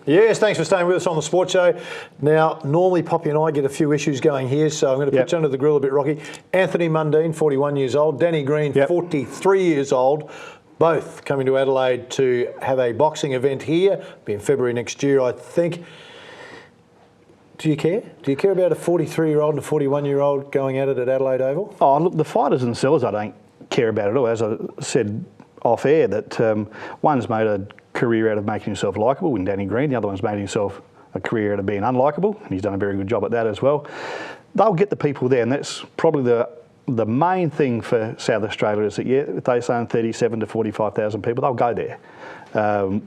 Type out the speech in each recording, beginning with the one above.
Yes, thanks for staying with us on the Sports Show. Now, normally Poppy and I get a few issues going here, so I'm going to put you under the grill a bit, Rocky. Anthony Mundine, 41 years old. Danny Green, 43 years old. Both coming to Adelaide to have a boxing event here. Be in February next year, I think. Do you care? Do you care about a 43-year-old and a 41-year-old going at it at Adelaide Oval? Oh, look, the fighters themselves I don't care about at all. As I said off air, that one's made a career out of making himself likeable in Danny Green. The other one's made himself a career out of being unlikeable, and he's done a very good job at that as well. They'll get the people there, and that's probably the main thing for South Australia is that, if they're saying 37 to 45,000 people, they'll go there.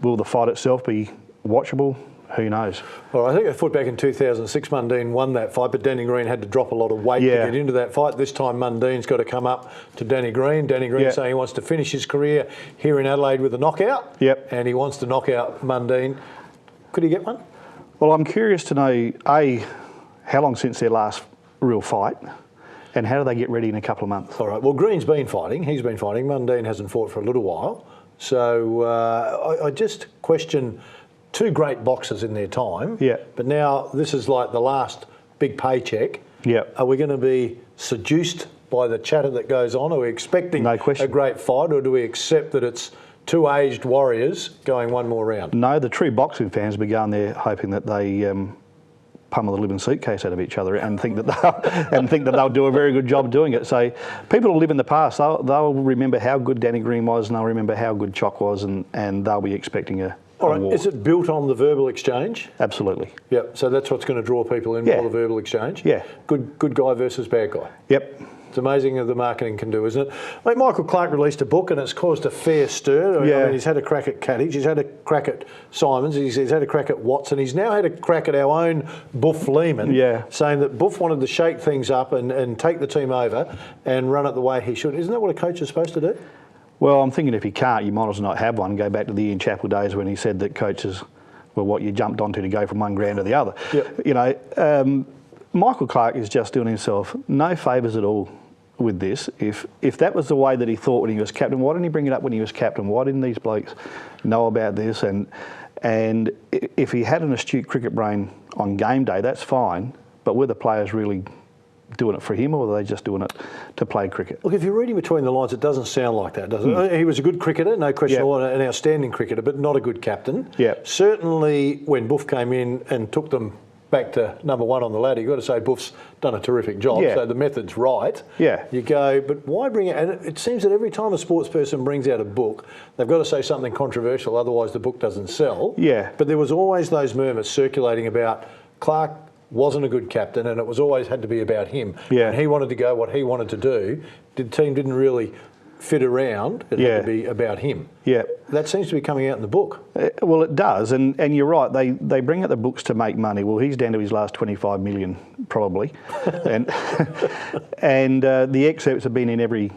Will the fight itself be watchable? Who knows? Well, I think they fought back in 2006. Mundine won that fight, but Danny Green had to drop a lot of weight to get into that fight. This time, Mundine's got to come up to Danny Green. Danny Green saying he wants to finish his career here in Adelaide with a knockout. And he wants to knock out Mundine. Could he get one? Well, I'm curious to know, A, how long since their last real fight, and how do they get ready in a couple of months? All right. Well, Green's been fighting. He's been fighting. Mundine hasn't fought for a little while. So I just question two great boxers in their time. But now this is like the last big paycheck. Are we going to be seduced by the chatter that goes on? Are we expecting a great fight, or do we accept that it's two aged warriors going one more round? No, the true boxing fans will be going there hoping that they pummel the living suitcase out of each other and think that they'll do a very good job doing it. So people will live in the past. They'll remember how good Danny Green was, and they'll remember how good Chock was, and they'll be expecting a All right. war. Is it built on the verbal exchange? Absolutely. Yep. So that's what's going to draw people in, more the verbal exchange? Good guy versus bad guy? It's amazing what the marketing can do, isn't it? Like Michael Clark released a book and it's caused a fair stir. I mean, he's had a crack at Caddage, he's had a crack at Simons, he's had a crack at Watson, he's now had a crack at our own Buff Lehman, saying that Buff wanted to shake things up and take the team over and run it the way he should. Isn't that what a coach is supposed to do? Well, I'm thinking if he can't, you might as well not have one. Go back to the Ian Chappell days when he said that coaches were what you jumped onto to go from one ground to the other. You know, Michael Clark is just doing himself no favours at all with this. If that was the way that he thought when he was captain, why didn't he bring it up when he was captain? Why didn't these blokes know about this? And if he had an astute cricket brain on game day, that's fine. But were the players really doing it for him, or were they just doing it to play cricket? Look, if you're reading between the lines, it doesn't sound like that, does it? He was a good cricketer, no question, an outstanding cricketer, but not a good captain. Certainly when Buff came in and took them back to number one on the ladder, you've got to say Buff's done a terrific job, so the method's right. You go, but why bring it? And it seems that every time a sports person brings out a book, they've got to say something controversial, otherwise the book doesn't sell. But there was always those murmurs circulating about Clark wasn't a good captain, and it was always had to be about him. And he wanted to go what he wanted to do. The team didn't really fit around. It had to be about him. That seems to be coming out in the book. Well, it does, and you're right. They bring out the books to make money. Well, he's down to his last 25 million probably, and the excerpts have been in every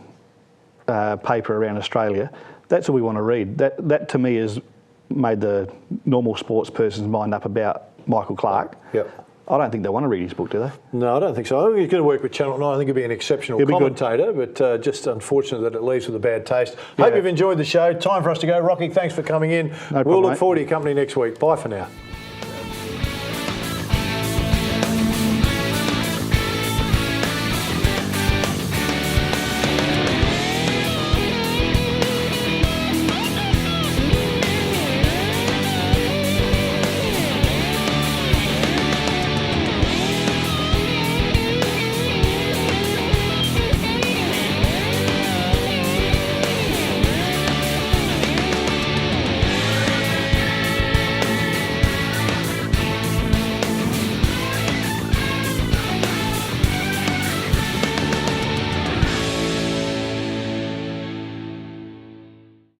paper around Australia. That's what we want to read. That to me has made the normal sports person's mind up about Michael Clark. I don't think they want to read his book, do they? No, I don't think so. I think he's going to work with Channel 9. I think he'll be an exceptional commentator, but just unfortunate that it leaves with a bad taste. Hope you've enjoyed the show. Time for us to go. Rocky, thanks for coming in. We'll look forward to your company next week. Bye for now.